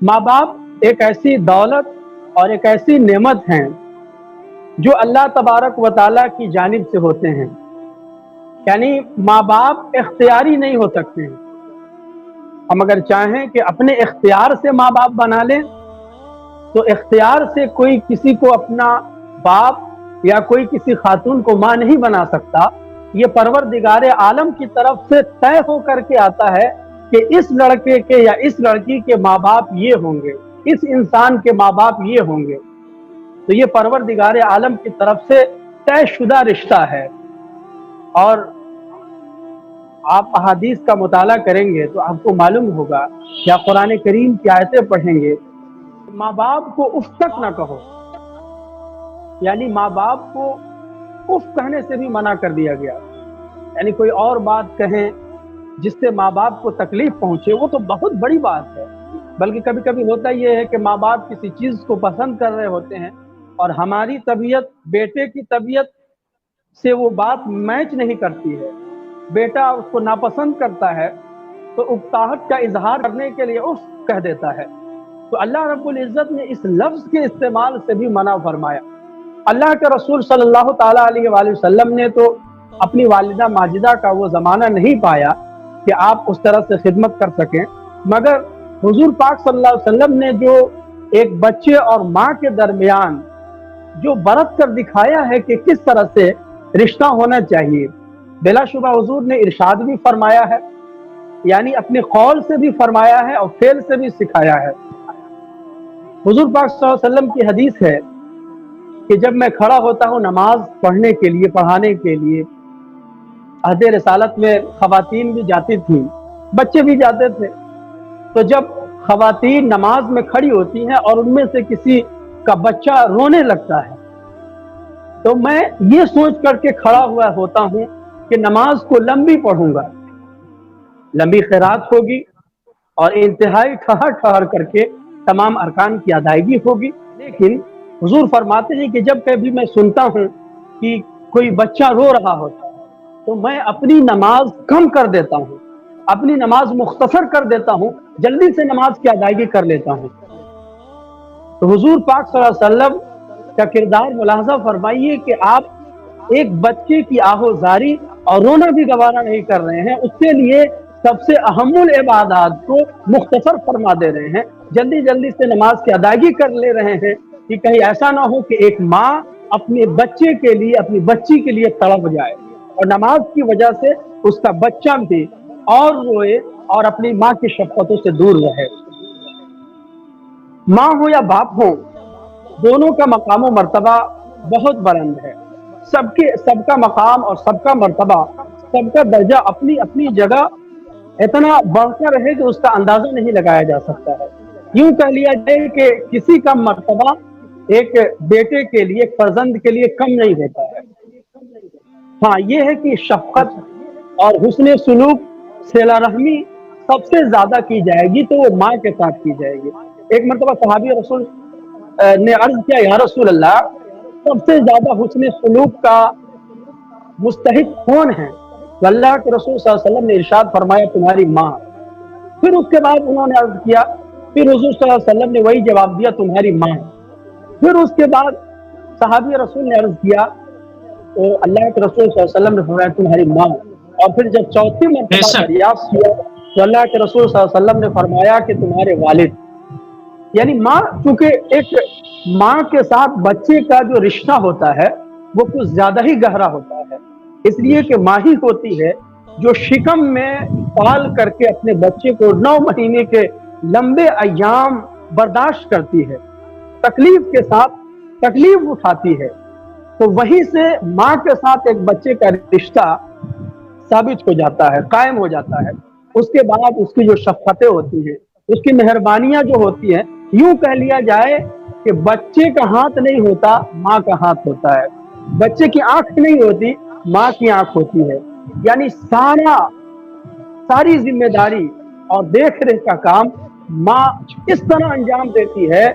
ماں باپ ایک ایسی دولت اور ایک ایسی نعمت ہیں جو اللہ تبارک و تعالیٰ کی جانب سے ہوتے ہیں، یعنی ماں باپ اختیاری نہیں ہو سکتے ہیں۔ ہم اگر چاہیں کہ اپنے اختیار سے ماں باپ بنا لیں تو اختیار سے کوئی کسی کو اپنا باپ یا کوئی کسی خاتون کو ماں نہیں بنا سکتا۔ یہ پروردگار عالم کی طرف سے طے ہو کر کے آتا ہے کہ اس لڑکے کے یا اس لڑکی کے ماں باپ یہ ہوں گے، اس انسان کے ماں باپ یہ ہوں گے۔ تو یہ پروردگار عالم کی طرف سے طے شدہ رشتہ ہے۔ اور آپ احادیث کا مطالعہ کریں گے تو آپ کو معلوم ہوگا، یا قرآن کریم کی آیتیں پڑھیں گے، ماں باپ کو اف تک نہ کہو، یعنی ماں باپ کو اف کہنے سے بھی منع کر دیا گیا۔ یعنی کوئی اور بات کہیں جس سے ماں باپ کو تکلیف پہنچے وہ تو بہت بڑی بات ہے، بلکہ کبھی کبھی ہوتا یہ ہے کہ ماں باپ کسی چیز کو پسند کر رہے ہوتے ہیں اور ہماری طبیعت بیٹے کی طبیعت سے وہ بات میچ نہیں کرتی ہے، بیٹا اس کو ناپسند کرتا ہے تو اکتاہٹ کا اظہار کرنے کے لیے اف کہہ دیتا ہے۔ تو اللہ رب العزت نے اس لفظ کے استعمال سے بھی منع فرمایا۔ اللہ کے رسول صلی اللہ تعالیٰ علیہ وآلہ وسلم نے تو اپنی والدہ ماجدہ کا وہ زمانہ نہیں پایا کہ آپ اس طرح سے خدمت کر سکیں، مگر حضور پاک صلی اللہ علیہ وسلم نے جو ایک بچے اور ماں کے درمیان جو برت کر دکھایا ہے کہ کس طرح سے رشتہ ہونا چاہیے، بلا شبہ حضور نے ارشاد بھی فرمایا ہے، یعنی اپنے قول سے بھی فرمایا ہے اور فعل سے بھی سکھایا ہے۔ حضور پاک صلی اللہ علیہ وسلم کی حدیث ہے کہ جب میں کھڑا ہوتا ہوں نماز پڑھنے کے لیے، پڑھانے کے لیے، عہد رسالت میں خواتین بھی جاتی تھیں، بچے بھی جاتے تھے، تو جب خواتین نماز میں کھڑی ہوتی ہیں اور ان میں سے کسی کا بچہ رونے لگتا ہے تو میں یہ سوچ کر کے کھڑا ہوا ہوتا ہوں کہ نماز کو لمبی پڑھوں گا، لمبی قرات ہوگی اور انتہائی ٹھہر ٹھہر کر کے تمام ارکان کی ادائیگی ہوگی۔ لیکن حضور فرماتے ہیں کہ جب کبھی میں سنتا ہوں کہ کوئی بچہ رو رہا ہوتا ہے تو میں اپنی نماز کم کر دیتا ہوں، اپنی نماز مختصر کر دیتا ہوں، جلدی سے نماز کی ادائیگی کر لیتا ہوں۔ تو حضور پاک صلی اللہ علیہ وسلم کا کردار ملاحظہ فرمائیے کہ آپ ایک بچے کی آہوزاری اور رونا بھی گوارا نہیں کر رہے ہیں، اس کے لیے سب سے اہم العبادات کو مختصر فرما دے رہے ہیں، جلدی جلدی سے نماز کی ادائیگی کر لے رہے ہیں کہ کہیں ایسا نہ ہو کہ ایک ماں اپنے بچے کے لیے، اپنی بچی کے لیے تڑپ جائے اور نماز کی وجہ سے اس کا بچہ بھی اور روئے اور اپنی ماں کی شفقتوں سے دور رہے۔ ماں ہو یا باپ ہو، دونوں کا مقام و مرتبہ بہت بلند ہے، سب کا مقام اور سب کا مرتبہ، سب کا درجہ اپنی اپنی جگہ اتنا بڑھ کر ہے کہ اس کا اندازہ نہیں لگایا جا سکتا ہے۔ یوں کہہ لیا جائے کہ کسی کا مرتبہ ایک بیٹے کے لیے، ایک فرزند کے لیے کم نہیں ہوتا ہے۔ ہاں یہ ہے کہ شفقت اور حسن سلوک، صلہ رحمی سب سے زیادہ کی جائے گی تو وہ ماں کے ساتھ کی جائے گی۔ ایک مرتبہ صحابی رسول نے عرض کیا، یا رسول اللہ، سب سے زیادہ حسن سلوک کا مستحق کون ہے؟ تو اللہ کے رسول صلی اللہ علیہ وسلم نے ارشاد فرمایا، تمہاری ماں۔ پھر اس کے بعد انہوں نے عرض کیا، پھر حضور صلی اللہ علیہ وسلم نے وہی جواب دیا، تمہاری ماں۔ پھر اس کے بعد صحابی رسول نے عرض کیا تو اللہ کے رسول صلی اللہ علیہ وسلم نے فرمایا، تمہاری ماں۔ اور پھر جب چوتھی مرتبہ دریافت کیا تو اللہ کے رسول صلی اللہ علیہ وسلم نے فرمایا کہ تمہارے والد۔ یعنی ماں، چونکہ ایک ماں کے ساتھ بچے کا جو رشتہ ہوتا ہے وہ کچھ زیادہ ہی گہرا ہوتا ہے، اس لیے کہ ماں ہی ہوتی ہے جو شکم میں پال کر کے اپنے بچے کو 9 مہینے کے لمبے ایام برداشت کرتی ہے، تکلیف کے ساتھ تکلیف اٹھاتی ہے۔ تو وہیں سے ماں کے ساتھ ایک بچے کا رشتہ ثابت ہو جاتا ہے، قائم ہو جاتا ہے۔ اس کے بعد اس کی جو شفقتیں ہوتی ہیں، اس کی مہربانیاں جو ہوتی ہیں، یوں کہہ لیا جائے کہ بچے کا ہاتھ نہیں ہوتا، ماں کا ہاتھ ہوتا ہے، بچے کی آنکھ نہیں ہوتی، ماں کی آنکھ ہوتی ہے۔ یعنی ساری ذمہ داری اور دیکھ ریکھ کا کام ماں اس طرح انجام دیتی ہے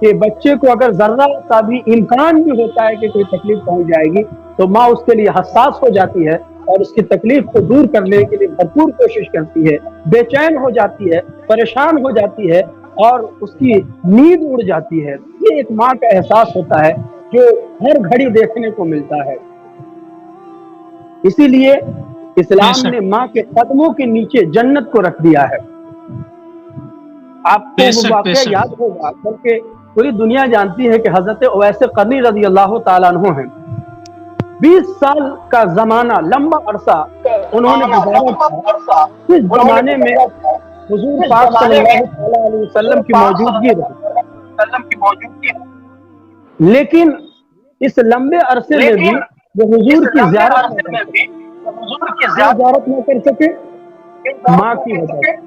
کہ بچے کو اگر ذرہ سا بھی امکان بھی ہوتا ہے کہ کوئی تکلیف پہنچ جائے گی تو ماں اس کے لیے حساس ہو جاتی ہے اور اس کی تکلیف کو دور کرنے کے لیے بھرپور کوشش کرتی ہے، بے چین ہو جاتی ہے، پریشان ہو جاتی ہے اور اس کی نیند اڑ جاتی ہے۔ یہ ایک ماں کا احساس ہوتا ہے جو ہر گھڑی دیکھنے کو ملتا ہے۔ اسی لیے بے اسلام شک نے ماں کے قدموں کے نیچے جنت کو رکھ دیا ہے۔ آپ کو بے وہ شک بے واقعہ شک یاد ہوگا، بلکہ پوری دنیا جانتی ہے کہ حضرت اویس قرنی رضی اللہ تعالیٰ عنہ ہیں۔ 20 سال کا زمانہ، لمبا عرصہ انہوں نے گزارا تھا۔ اس زمانے میں حضور پاک صلی اللہ تعالیٰ علیہ وسلم کی موجودگی رہی، لیکن اس لمبے عرصے میں بھی وہ حضور کی زیارت نہ کر سکے۔ کیوں زیارت نہ کر سکے؟ ماں کی وجہ سے۔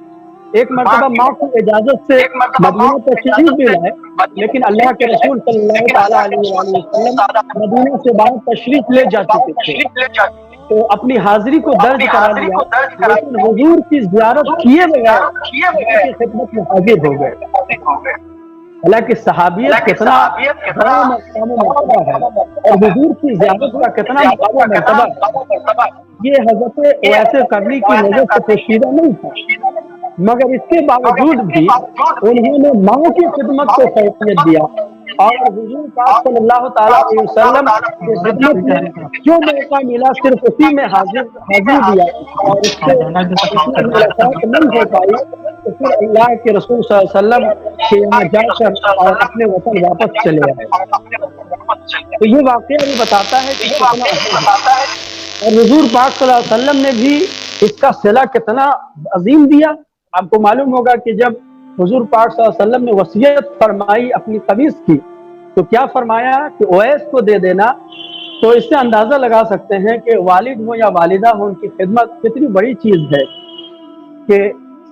ایک مرتبہ ماں کی اجازت سے مدینہ تشریف بھی لائے، لیکن اللہ کے رسول صلی اللہ تعالیٰ علیہ وآلہ وسلم مدینہ سے باہر تشریف لے جا چکے تھے، تو اپنی حاضری کو درج کرا لیا، لیکن حضور کی زیارت کیے بغیر اللہ کی خدمت میں حاضر ہو گئے۔ حالانکہ صحابیت کتنا بڑا مقام و مرتبہ ہے، اور حضور کی زیارت کا کتنا مقام و مرتبہ ہے، یہ حضرت اویس قرنی کی نظر سے پوشیدہ نہیں تھا، مگر اس کے باوجود بھی انہوں نے ماں کی خدمت کو فوقیت دیا، اور حضور پاک صلی اللہ تعالیٰ علیہ وسلم کی خدمت میں جو موقع ملا صرف اسی میں حاضری دیا، اور اس سے ملاقات نہیں ہو پائی تو پھر اللہ کے رسول صلی اللہ علیہ وسلم کے یہاں جا کر اور اپنے وطن واپس چلے آئے۔ تو یہ واقعہ بھی بتاتا ہے کہ کتنا اہم ہے، اور حضور پاک صلی اللہ علیہ وسلم نے بھی اس کا صلہ کتنا عظیم دیا۔ آپ کو معلوم ہوگا کہ جب حضور پاک صلی اللہ علیہ وسلم نے وصیت فرمائی اپنی قمیص کی، تو کیا فرمایا کہ اویس کو دے دینا۔ تو اس سے اندازہ لگا سکتے ہیں کہ والد ہو یا والدہ ہو، ان کی خدمت کتنی بڑی چیز ہے، کہ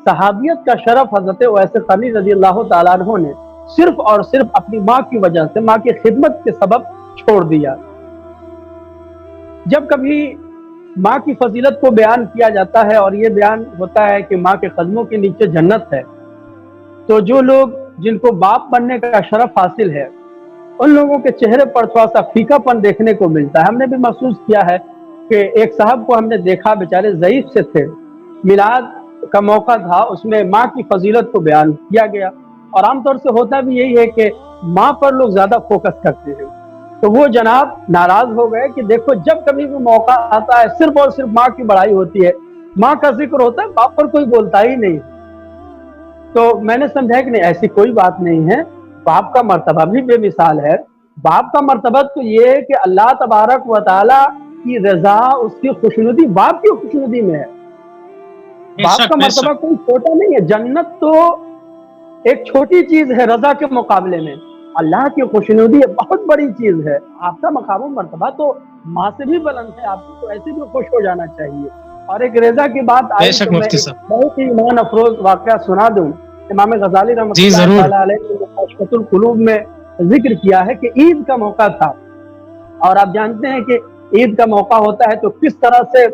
صحابیت کا شرف حضرت اویس قرنی رضی اللہ تعالیٰ عنہ نے صرف اور صرف اپنی ماں کی وجہ سے، ماں کی خدمت کے سبب چھوڑ دیا۔ جب کبھی ماں کی فضیلت کو بیان کیا جاتا ہے اور یہ بیان ہوتا ہے کہ ماں کے قدموں کے نیچے جنت ہے، تو جو لوگ جن کو باپ بننے کا شرف حاصل ہے، ان لوگوں کے چہرے پر تھوڑا سا پھیکا پن دیکھنے کو ملتا ہے۔ ہم نے بھی محسوس کیا ہے کہ ایک صاحب کو ہم نے دیکھا، بیچارے ضعیف سے تھے، میلاد کا موقع تھا، اس میں ماں کی فضیلت کو بیان کیا گیا، اور عام طور سے ہوتا بھی یہی ہے کہ ماں پر لوگ زیادہ فوکس کرتے ہیں۔ تو وہ جناب ناراض ہو گئے کہ دیکھو جب کبھی بھی موقع آتا ہے صرف اور صرف ماں کی بڑائی ہوتی ہے، ماں کا ذکر ہوتا ہے، باپ پر کوئی بولتا ہی نہیں۔ تو میں نے سمجھا کہ نہیں، ایسی کوئی بات نہیں ہے، باپ کا مرتبہ بھی بے مثال ہے۔ باپ کا مرتبہ تو یہ ہے کہ اللہ تبارک و تعالیٰ کی رضا، اس کی خوشنودی باپ کی خوشنودی میں ہے۔ باپ کا مرتبہ کوئی چھوٹا نہیں ہے، جنت تو ایک چھوٹی چیز ہے رضا کے مقابلے میں، اللہ کی خوشنودی بہت بڑی چیز ہے۔ آپ کا مقام و مرتبہ تو ماں سے بھی بلند ہے، آپ کو تو ایسے بھی خوش ہو جانا چاہیے۔ اور ایک رضا کی بات آئی تو میں بہت ہی ایمان افروز واقعہ سنا دوں۔ امام غزالی رحمۃ اللہ تعالیٰ علیہ نے کاشفۃ القلوب میں ذکر کیا ہے کہ عید کا موقع تھا، اور آپ جانتے ہیں کہ عید کا موقع ہوتا ہے تو کس طرح سے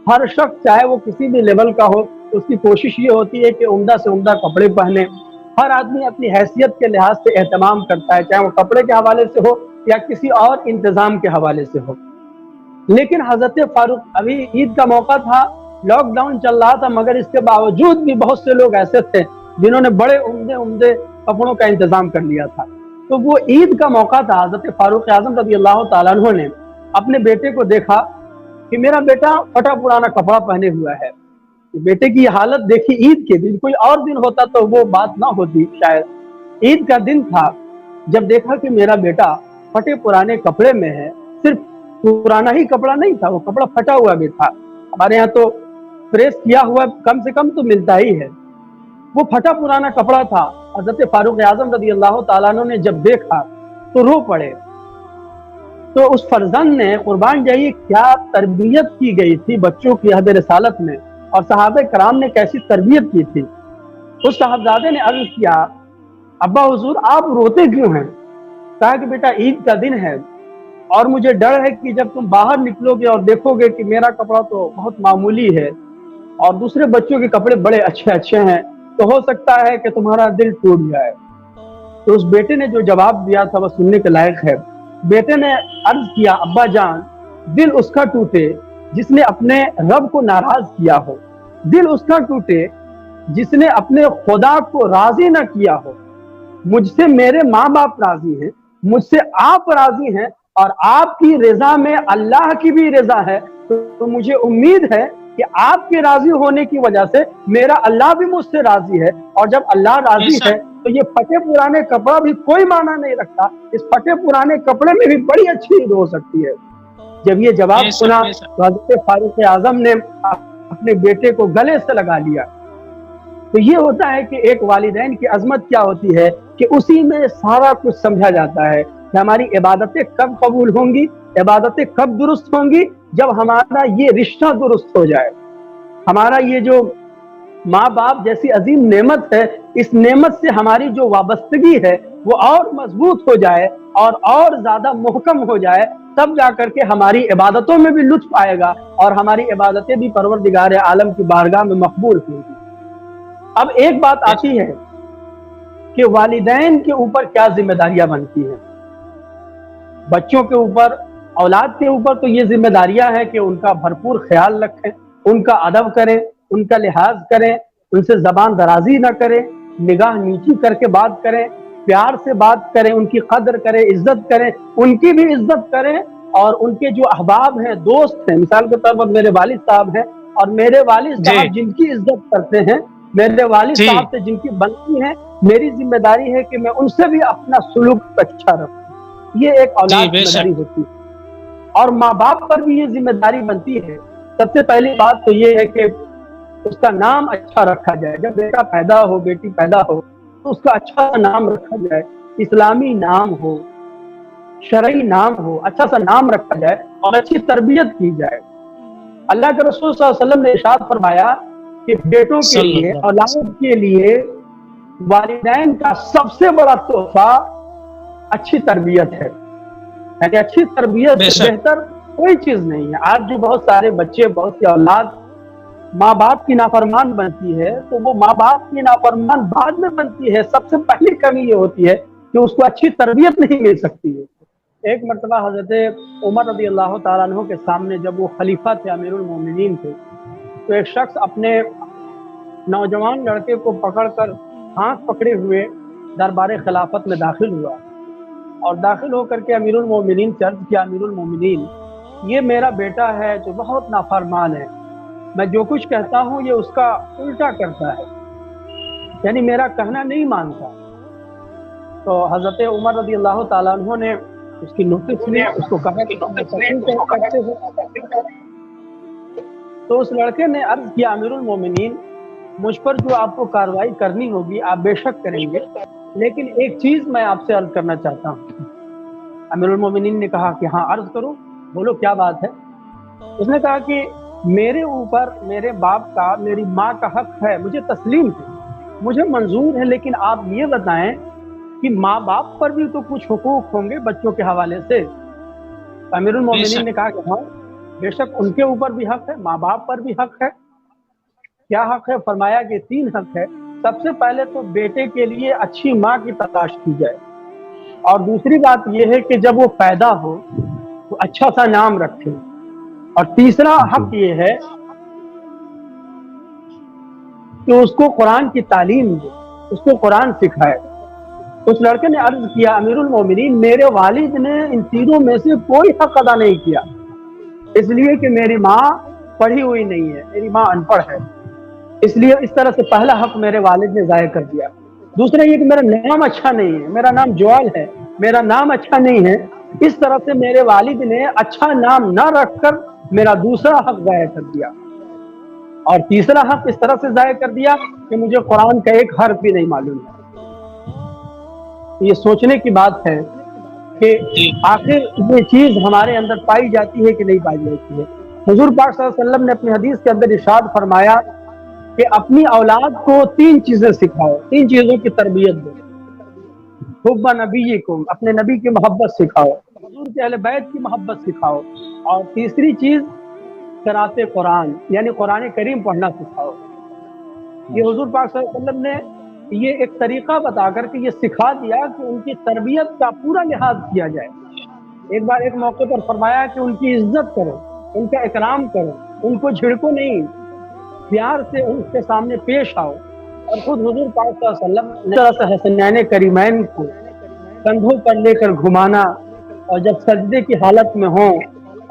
ہر شخص چاہے وہ کسی بھی لیول کا ہو، اس کی کوشش یہ ہوتی ہے کہ عمدہ سے عمدہ کپڑے پہنے۔ ہر آدمی اپنی حیثیت کے لحاظ سے اہتمام کرتا ہے، چاہے وہ کپڑے کے حوالے سے ہو یا کسی اور انتظام کے حوالے سے ہو۔ لیکن حضرت فاروق، ابھی عید کا موقع تھا، لاک ڈاؤن چل رہا تھا، مگر اس کے باوجود بھی بہت سے لوگ ایسے تھے جنہوں نے بڑے عمدے کپڑوں کا انتظام کر لیا تھا۔ تو وہ عید کا موقع تھا، حضرت فاروق اعظم رضی اللہ تعالیٰ عنہ نے اپنے بیٹے کو دیکھا کہ میرا بیٹا پھٹا پرانا کپڑا پہنے ہوا ہے۔ بیٹے کی حالت دیکھی عید کے دن، کوئی اور دن ہوتا تو وہ بات نہ ہوتی شاید، عید کا دن تھا، جب دیکھا کہ میرا بیٹا پھٹے پرانے کپڑے میں ہے، صرف پرانا ہی کپڑا نہیں تھا، وہ کپڑا پھٹا ہوا بھی تھا۔ ہمارے یہاں تو پریس کیا ہوا کم سے کم تو ملتا ہی ہے، وہ پھٹا پرانا کپڑا تھا۔ حضرت فاروق اعظم رضی اللہ تعالیٰ عنہ نے جب دیکھا تو رو پڑے۔ تو اس فرزند نے قربان جائیے کیا تربیت کی گئی تھی بچوں کی عہد رسالت میں، اور صحابہ کرام نے کیسی تربیت کی تھی۔ اس صاحبزادے نے عرض کیا، ابا حضور آپ روتے کیوں ہیں؟ کہا کہ بیٹا عید کا دن ہے، اور مجھے ڈر ہے کہ جب تم باہر نکلو گے اور دیکھو گے کہ میرا کپڑا تو بہت معمولی ہے اور دوسرے بچوں کے کپڑے بڑے اچھے ہیں، تو ہو سکتا ہے کہ تمہارا دل ٹوٹ جائے۔ تو اس بیٹے نے جو جواب دیا تھا وہ سننے کے لائق ہے۔ بیٹے نے عرض کیا، ابا جان، دل اس کا ٹوٹے جس نے اپنے رب کو ناراض کیا ہو، دل اس کا ٹوٹے جس نے اپنے خدا کو راضی نہ کیا ہو، مجھ سے میرے ماں باپ راضی ہیں، مجھ سے آپ راضی ہیں، اور آپ کی رضا میں اللہ کی بھی رضا ہے، تو مجھے امید ہے کہ آپ کے راضی ہونے کی وجہ سے میرا اللہ بھی مجھ سے راضی ہے، اور جب اللہ بے راضی ہے شک تو یہ پھٹے پرانے کپڑا بھی کوئی معنی نہیں رکھتا، اس پھٹے پرانے کپڑے میں بھی بڑی اچھی عید ہو سکتی ہے۔ جب یہ جواب بے شک سنا بے شک تو حضرت فاروق اعظم نے اپنے بیٹے کو گلے سے لگا لیا۔ تو یہ ہوتا ہے کہ ایک والدین کی عظمت کیا ہوتی ہے کہ اسی میں سارا کچھ سمجھا جاتا ہے کہ ہماری عبادتیں کب قبول ہوں گی، عبادتیں کب درست ہوں گی، جب ہمارا یہ رشتہ درست ہو جائے، ہمارا یہ جو ماں باپ جیسی عظیم نعمت ہے، اس نعمت سے ہماری جو وابستگی ہے وہ اور مضبوط ہو جائے اور زیادہ محکم ہو جائے، تب جا کر کے ہماری عبادتوں میں بھی لطف آئے گا اور ہماری عبادتیں بھی پروردگار عالم کی بارگاہ میں مقبول ہوں گی۔ اب ایک بات بے آتی شک ہے کہ والدین کے اوپر کیا ذمہ داریاں بنتی ہیں۔ بچوں کے اوپر، اولاد کے اوپر تو یہ ذمہ داریاں ہیں کہ ان کا بھرپور خیال رکھیں، ان کا ادب کریں، ان کا لحاظ کریں، ان سے زبان درازی نہ کریں، نگاہ نیچی کر کے بات کریں، پیار سے بات کریں، ان کی قدر کریں، عزت کریں، ان کی بھی عزت کریں، اور ان کے جو احباب ہیں، دوست ہیں، مثال کے طور پر میرے والد صاحب ہیں، اور میرے والد جی صاحب جن کی عزت کرتے ہیں، میرے والد جی صاحب سے جن کی بنتی ہیں، میری ذمہ داری ہے کہ میں ان سے بھی اپنا سلوک اچھا رکھوں۔ یہ ایک جی اولاد بے ذمہ داری شک ہوتی ہے، اور ماں باپ پر بھی یہ ذمہ داری بنتی ہے۔ سب سے پہلی بات تو یہ ہے کہ اس کا نام اچھا رکھا جائے۔ جب بیٹا پیدا ہو، بیٹی پیدا ہو، تو اس کا اچھا سا نام رکھا جائے، اسلامی نام ہو، شرعی نام ہو، اچھا سا نام رکھا جائے اور اچھی تربیت کی جائے۔ اللہ کے رسول صلی اللہ علیہ وسلم نے ارشاد فرمایا کہ بیٹوں کے صلی لیے، اللہ علیہ اولاد وسلم کے لیے والدین کا سب سے بڑا تحفہ اچھی تربیت ہے، یعنی اچھی تربیت بے سے شک بہتر کوئی چیز نہیں ہے۔ آج جو بہت سارے بچے، بہت سی اولاد ماں باپ کی نافرمان بنتی ہے، تو وہ ماں باپ کی نافرمان بعد میں بنتی ہے۔ سب سے پہلی کمی یہ ہوتی ہے کہ اس کو اچھی تربیت نہیں مل سکتی ہے۔ ایک مرتبہ حضرت عمر رضی اللہ تعالیٰ عنہ کے سامنے جب وہ خلیفہ تھے، امیر المومنین تھے، تو ایک شخص اپنے نوجوان لڑکے کو پکڑ کر ہاتھ پکڑے ہوئے دربار خلافت میں داخل ہوا، اور داخل ہو کر کے امیر المومنین سے عرض کیا، امیر المومنین، یہ میرا بیٹا ہے جو بہت نافرمان ہے، میں جو کچھ کہتا ہوں یہ اس کا الٹا کرتا ہے، یعنی میرا کہنا نہیں مانتا۔ تو حضرت عمر رضی اللہ تعالیٰ عنہ نے اس کی نوٹس لی، اس کو کہا کہ تم ایسا کیوں کرتے ہو؟ تو اس لڑکے نے عرض کیا، امیر المومنین، مجھ پر جو آپ کو کارروائی کرنی ہوگی آپ بے شک کریں گے، لیکن ایک چیز میں آپ سے عرض کرنا چاہتا ہوں۔ امیر المومنین نے کہا کہ ہاں عرض کرو، بولو کیا بات ہے۔ اس نے کہا کہ میرے اوپر میرے باپ کا، میری ماں کا حق ہے، مجھے تسلیم ہے، مجھے منظور ہے، لیکن آپ یہ بتائیں کہ ماں باپ پر بھی تو کچھ حقوق ہوں گے بچوں کے حوالے سے۔ امیر بے المومنین نے شک کہا کہ ہاں بے شک ان کے اوپر بھی حق ہے، ماں باپ پر بھی حق ہے۔ کیا حق ہے؟ فرمایا کہ 3 حق ہے۔ سب سے پہلے تو بیٹے کے لیے اچھی ماں کی تلاش کی جائے، اور دوسری بات یہ ہے کہ جب وہ پیدا ہو تو اچھا سا نام رکھے، اور تیسرا حق یہ ہے کہ اس کو قرآن کی تعلیم دے، اس کو قرآن سکھائے۔ اس لڑکے نے عرض کیا، امیر المومنین، میرے والد نے ان تینوں میں سے کوئی حق ادا نہیں کیا، اس لیے کہ میری ماں پڑھی ہوئی نہیں ہے، میری ماں ان پڑھ ہے، اس لیے اس طرح سے پہلا حق میرے والد نے ضائع کر دیا۔ دوسرا یہ کہ میرا نام اچھا نہیں ہے، میرا نام جوال ہے، میرا نام اچھا نہیں ہے، اس طرح سے میرے والد نے اچھا نام نہ رکھ کر میرا دوسرا حق ضائع کر دیا، اور تیسرا حق اس طرح سے ضائع کر دیا کہ مجھے قرآن کا ایک حرف بھی نہیں معلوم ہے۔ یہ سوچنے کی بات ہے کہ جی آخر یہ چیز ہمارے اندر پائی جاتی ہے کہ نہیں پائی جاتی ہے۔ حضور پاک صلی اللہ علیہ وسلم نے اپنی حدیث کے اندر ارشاد فرمایا کہ اپنی اولاد کو 3 چیزیں سکھاؤ، 3 چیزوں کی تربیت دو۔ حب نبیکم، اپنے نبی کی محبت سکھاؤ، حضور کے اہل بیت کی محبت سکھاؤ، اور تیسری چیز قرات قرآن، یعنی قرآن کریم پڑھنا سکھاؤ۔ یہ حضور پاک صلی اللہ علیہ وسلم نے یہ ایک طریقہ بتا کر کے یہ سکھا دیا کہ ان کی تربیت کا پورا لحاظ کیا جائے۔ ایک بار ایک موقع پر فرمایا کہ ان کی عزت کرو، ان کا اکرام کرو، ان کو جھڑکو نہیں، پیار سے ان کے سامنے پیش آؤ۔ اور خود حضور پاک صلی اللہ علیہ وسلم نے اس طرح سے حسنین کریمین کو کندھوں پر لے کر گھمانا، اور جب سجدے کی حالت میں ہوں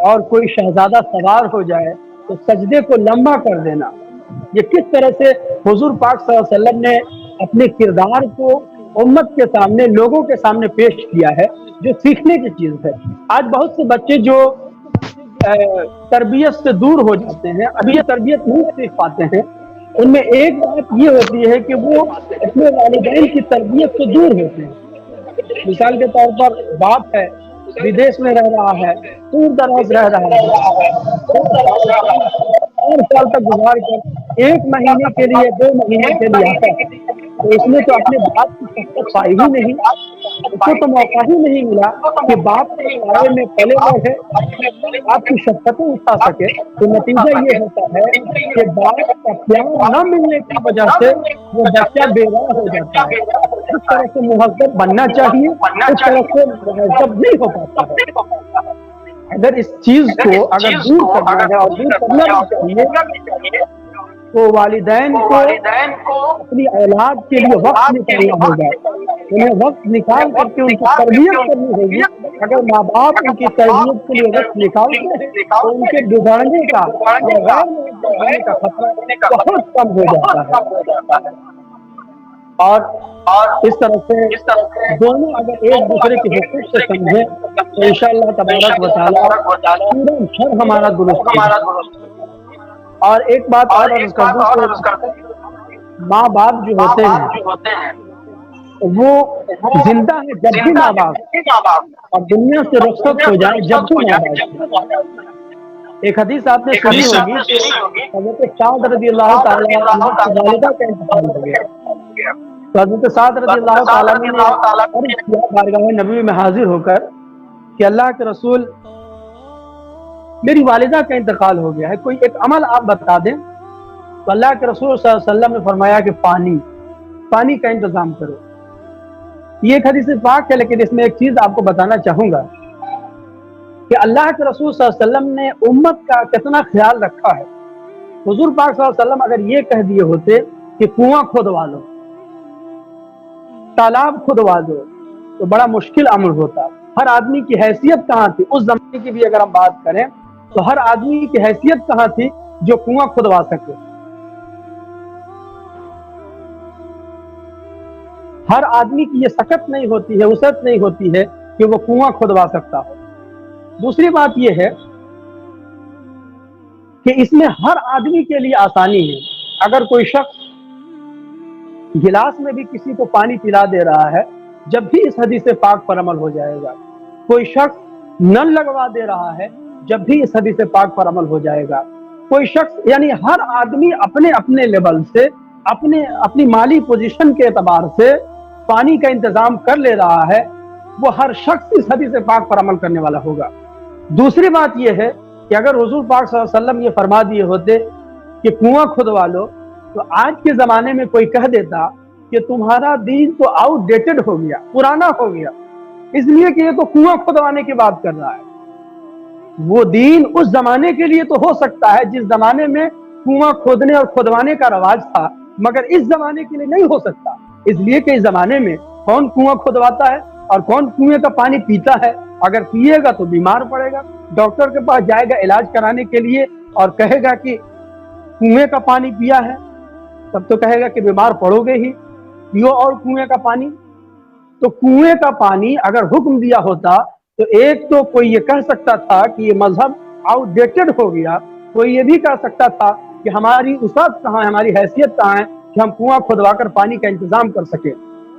اور کوئی شہزادہ سوار ہو جائے تو سجدے کو لمبا کر دینا، یہ کس طرح سے حضور پاک صلی اللہ علیہ وسلم نے اپنے کردار کو امت کے سامنے، لوگوں کے سامنے پیش کیا ہے، جو سیکھنے کی چیز ہے۔ آج بہت سے بچے جو تربیت سے دور ہو جاتے ہیں، ابھی یہ تربیت نہیں سیکھ پاتے ہیں، ان میں ایک بات یہ ہوتی ہے کہ وہ اپنے والدین کی تربیت سے دور ہوتے ہیں۔ مثال کے طور پر باپ ہے، ودیش میں رہ رہا ہے، دور دراز رہ رہا ہے، 4 سال تک گزار کر 1 مہینے کے لیے 2 مہینے کے لیے آتا ہے، تو اس نے تو اپنے باپ کی شفقت پائی ہی نہیں، اس کو تو موقع ہی نہیں ملا کہ باپ کے سائے میں پلے بڑھے، آپ کی شفقتیں اٹھا سکے۔ تو نتیجہ یہ ہوتا ہے کہ باپ کا پیار نہ ملنے کی وجہ سے وہ بچہ بیراہ ہو جاتا ہے، اس طرح سے مہذب بننا چاہیے، اس طرح سے مہذب نہیں ہو پاتا ہے۔ اگر اس چیز کو اگر دور کرنا ہے، اور دور کرنا بھی چاہیے، تو والدین کو اپنی اولاد کے لیے وقت نکالنا ہوگا، انہیں وقت نکال کر کے ان کی تربیت کرنی ہوگی۔ اگر ماں باپ ان کی تربیت کے لیے وقت نکالتے ہیں تو ان کے بگڑنے کا اور غیر مؤدب ہونے کا خطرہ بہت کم ہو جاتا ہے۔ اور اس طرح سے دونوں اگر ایک دوسرے کے حقوق سے سمجھیں تو انشاءاللہ تبارک و تعالیٰ پورا گھر ہمارا درست ہوگا۔ اور ایک بات اور عرض کر دوں کہ ماں باپ جو ہوتے ہیں وہ زندہ ہے جب بھی ماں باپ، اور دنیا سے رخصت ہو جائے جب بھی ماں باپ۔ ایک حدیث آپ نے سنی ہوگی، حضرت سعد رضی اللہ تعالیٰ عنہ کی والدہ کا انتقال ہو گیا، تو حضرت سعد رضی اللہ تعالیٰ عنہ نے عرض کیا بارگاہ نبی میں حاضر ہو کر کہ اللہ کے رسول، میری والدہ کا انتقال ہو گیا ہے، کوئی ایک عمل آپ بتا دیں۔ تو اللہ کے رسول صلی اللہ علیہ وسلم نے فرمایا کہ پانی کا انتظام کرو۔ یہ ایک حدیث پاک ہے، لیکن اس میں ایک چیز آپ کو بتانا چاہوں گا کہ اللہ کے رسول صلی اللہ علیہ وسلم نے امت کا کتنا خیال رکھا ہے۔ حضور پاک صلی اللہ علیہ وسلم اگر یہ کہہ دیے ہوتے کہ کنواں کھودوا لو، تالاب کھودوا دو، تو بڑا مشکل امر ہوتا۔ ہر آدمی کی حیثیت کہاں تھی اس زمانے کی بھی اگر ہم بات کریں تو ہر آدمی کی حیثیت کہاں تھی جو کنواں کھودوا سکے؟ ہر آدمی کی یہ سکت نہیں ہوتی ہے، وسعت نہیں ہوتی ہے کہ وہ کنواں کھودوا سکتا ہو۔ دوسری بات یہ ہے کہ اس میں ہر آدمی کے لیے آسانی ہے۔ اگر کوئی شخص گلاس میں بھی کسی کو پانی پلا دے رہا ہے، جب بھی اس حدیث پاک پر عمل ہو جائے گا۔ کوئی شخص نل لگوا دے رہا ہے، جب بھی اس حدیث پاک پر عمل ہو جائے گا۔ کوئی شخص، یعنی ہر آدمی اپنے اپنے لیول سے، اپنی مالی پوزیشن کے اعتبار سے پانی کا انتظام کر لے رہا ہے، وہ ہر شخص اس حدیث پاک پر عمل کرنے والا ہوگا۔ دوسری بات یہ ہے کہ اگر حضور پاک صلی اللہ علیہ وسلم یہ فرما دیے ہوتے کہ کنواں کھودوا لو، تو آج کے زمانے میں کوئی کہہ دیتا کہ تمہارا دین تو آؤٹ ڈیٹڈ ہو گیا، پرانا ہو گیا، اس لیے کہ یہ تو کنواں کھودوانے کی بات کر رہا ہے۔ وہ دین اس زمانے کے لیے تو ہو سکتا ہے جس زمانے میں کنواں کھودنے اور کھودوانے کا رواج تھا، مگر اس زمانے کے لیے نہیں ہو سکتا، اس لیے کہ اس زمانے میں کون کنواں کھودواتا ہے اور کون کنویں کا پانی پیتا ہے؟ اگر پیے گا تو بیمار پڑے گا، ڈاکٹر کے پاس جائے گا علاج کرانے کے لیے اور کہے گا کہ کنویں کا پانی پیا ہے، تب تو کہے گا کہ بیمار پڑو گے ہی، پیو اور کنویں کا پانی۔ تو کنویں کا پانی اگر حکم دیا ہوتا تو ایک تو کوئی یہ کہہ سکتا تھا کہ یہ مذہب آؤٹ ڈیٹڈ ہو گیا، کوئی یہ بھی کہہ سکتا تھا کہ ہماری وسعت کہاں ہے، ہماری حیثیت کہاں ہے کہ ہم کنواں کھودوا کر پانی کا انتظام کر سکیں۔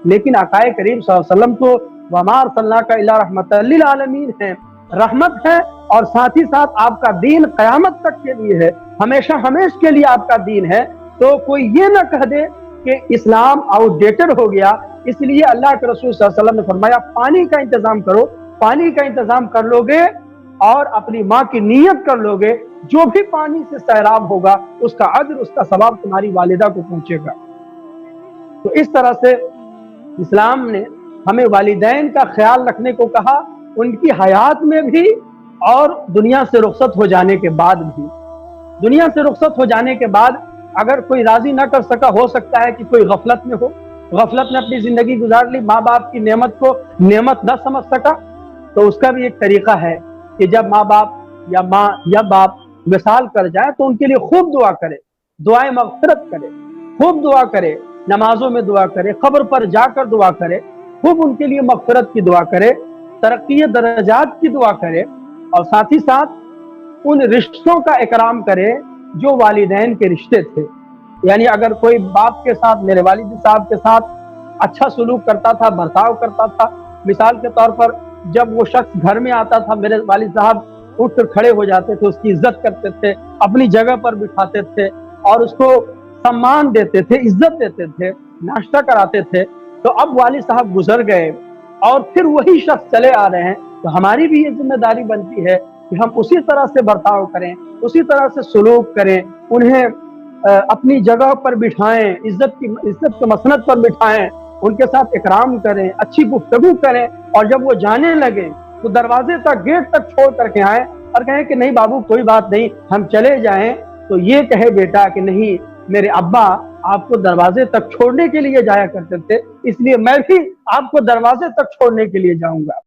لیکن آقا کریم صلی اللہ علیہ وسلم تو وما ارسلناک الا رحمۃ للعالمین ہیں، رحمت ہے، اور ساتھ ہی ساتھ آپ کا دین قیامت تک کے لیے ہے، ہمیشہ ہمیشہ کے لیے آپ کا دین ہے۔ تو کوئی یہ نہ کہہ دے کہ اسلام آؤٹ ڈیٹڈ ہو گیا، اس لیے اللہ کے رسول صلی اللہ علیہ وسلم نے فرمایا پانی کا انتظام کرو۔ پانی کا انتظام کر لو گے اور اپنی ماں کی نیت کر لو گے، جو بھی پانی سے سیراب ہوگا اس کا اجر، اس کا ثواب تمہاری والدہ کو پہنچے گا۔ تو اس طرح سے اسلام نے ہمیں والدین کا خیال رکھنے کو کہا، ان کی حیات میں بھی اور دنیا سے رخصت ہو جانے کے بعد بھی۔ دنیا سے رخصت ہو جانے کے بعد اگر کوئی راضی نہ کر سکا، ہو سکتا ہے کہ کوئی غفلت میں ہو، غفلت میں اپنی زندگی گزار لی، ماں باپ کی نعمت کو نعمت نہ سمجھ سکا، تو اس کا بھی ایک طریقہ ہے کہ جب ماں باپ یا ماں یا باپ وصال کر جائے تو ان کے لیے خوب دعا کرے، دعائیں مغفرت کرے، خوب دعا کرے، نمازوں میں دعا کرے، قبر پر جا کر دعا کرے، خوب ان کے لیے مغفرت کی دعا کرے، ترقی درجات کی دعا کرے، اور ساتھ ہی ساتھ ان رشتوں کا اکرام کرے جو والدین کے رشتے تھے۔ یعنی اگر کوئی باپ کے ساتھ، میرے والد صاحب کے ساتھ اچھا سلوک کرتا تھا، برتاؤ کرتا تھا، مثال کے طور پر جب وہ شخص گھر میں آتا تھا، میرے والد صاحب اٹھ کر کھڑے ہو جاتے تھے، اس کی عزت کرتے تھے، اپنی جگہ پر بٹھاتے تھے اور اس کو سمان دیتے تھے، عزت دیتے تھے، ناشتہ کراتے تھے۔ تو اب والد صاحب گزر گئے اور پھر وہی شخص چلے آ رہے ہیں، تو ہماری بھی یہ ذمہ داری بنتی ہے کہ ہم اسی طرح سے برتاؤ کریں، اسی طرح سے سلوک کریں، انہیں اپنی جگہ پر بٹھائیں، عزت کے مسند پر بٹھائیں، ان کے ساتھ اکرام کریں، اچھی گفتگو کریں، اور جب وہ جانے لگیں تو دروازے تک، گیٹ تک چھوڑ کر کے آئیں اور کہیں کہ نہیں بابو کوئی بات نہیں، ہم چلے جائیں، تو یہ کہے بیٹا کہ نہیں، میرے ابا آپ کو دروازے تک چھوڑنے کے لیے جایا کرتے تھے، اس لیے میں بھی آپ کو دروازے تک چھوڑنے کے لیے جاؤں گا۔